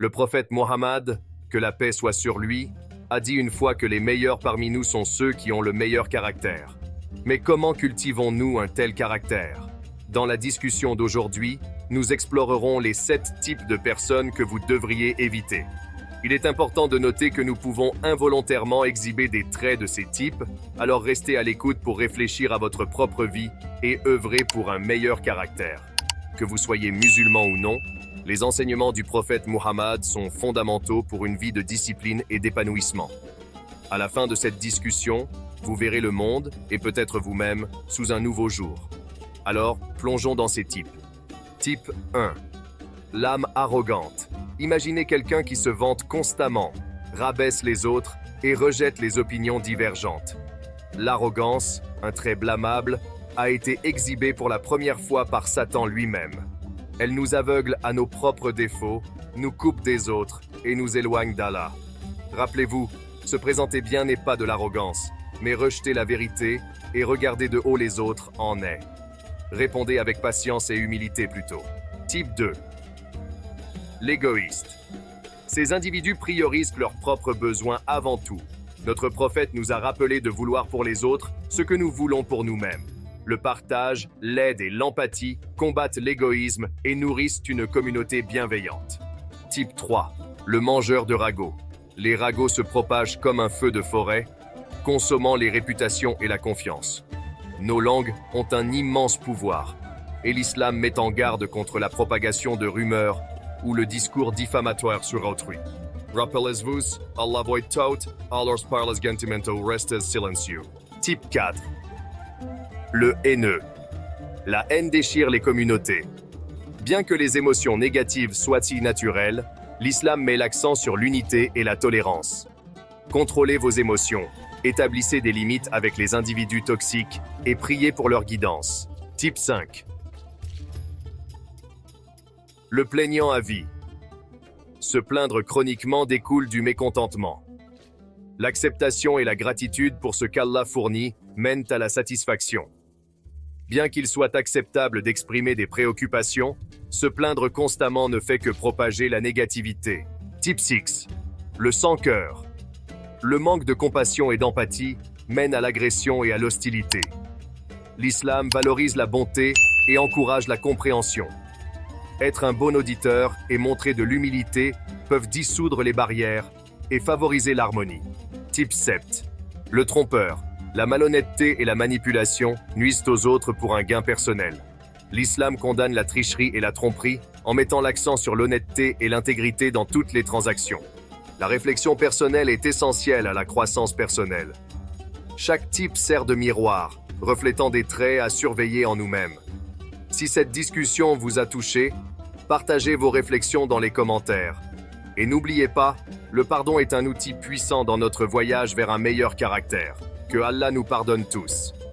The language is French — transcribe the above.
Le prophète Mohammed, que la paix soit sur lui, a dit une fois que les meilleurs parmi nous sont ceux qui ont le meilleur caractère. Mais comment cultivons-nous un tel caractère? Dans la discussion d'aujourd'hui, nous explorerons les 7 types de personnes que vous devriez éviter. Il est important de noter que nous pouvons involontairement exhiber des traits de ces types, alors restez à l'écoute pour réfléchir à votre propre vie et œuvrer pour un meilleur caractère. Que vous soyez musulman ou non, les enseignements du prophète Mohammed sont fondamentaux pour une vie de discipline et d'épanouissement. À la fin de cette discussion, vous verrez le monde, et peut-être vous-même, sous un nouveau jour. Alors, plongeons dans ces types. Type 1. L'âme arrogante. Imaginez quelqu'un qui se vante constamment, rabaisse les autres et rejette les opinions divergentes. L'arrogance, un trait blâmable, a été exhibée pour la première fois par Satan lui-même. Elle nous aveugle à nos propres défauts, nous coupe des autres et nous éloigne d'Allah. Rappelez-vous, se présenter bien n'est pas de l'arrogance, mais rejeter la vérité et regarder de haut les autres en est. Répondez avec patience et humilité plutôt. Type 2. L'égoïste. Ces individus priorisent leurs propres besoins avant tout. Notre prophète nous a rappelé de vouloir pour les autres ce que nous voulons pour nous-mêmes. Le partage, l'aide et l'empathie combattent l'égoïsme et nourrissent une communauté bienveillante. Type 3. Le mangeur de ragots. Les ragots se propagent comme un feu de forêt, consommant les réputations et la confiance. Nos langues ont un immense pouvoir, et l'islam met en garde contre la propagation de rumeurs ou le discours diffamatoire sur autrui. Rappelez-vous, Allah voit tout, alors parles gentilmente restes silencieux. Type 4. Le haineux. La haine déchire les communautés. Bien que les émotions négatives soient si naturelles, l'islam met l'accent sur l'unité et la tolérance. Contrôlez vos émotions, établissez des limites avec les individus toxiques et priez pour leur guidance. Type 5. Le plaignant à vie. Se plaindre chroniquement découle du mécontentement. L'acceptation et la gratitude pour ce qu'Allah fournit mènent à la satisfaction. Bien qu'il soit acceptable d'exprimer des préoccupations, se plaindre constamment ne fait que propager la négativité. Type 6. Le sans-cœur. Le manque de compassion et d'empathie mène à l'agression et à l'hostilité. L'islam valorise la bonté et encourage la compréhension. Être un bon auditeur et montrer de l'humilité peuvent dissoudre les barrières et favoriser l'harmonie. Type 7. Le trompeur. La malhonnêteté et la manipulation nuisent aux autres pour un gain personnel. L'islam condamne la tricherie et la tromperie en mettant l'accent sur l'honnêteté et l'intégrité dans toutes les transactions. La réflexion personnelle est essentielle à la croissance personnelle. Chaque type sert de miroir, reflétant des traits à surveiller en nous-mêmes. Si cette discussion vous a touché, partagez vos réflexions dans les commentaires. Et n'oubliez pas, le pardon est un outil puissant dans notre voyage vers un meilleur caractère. Que Allah nous pardonne tous.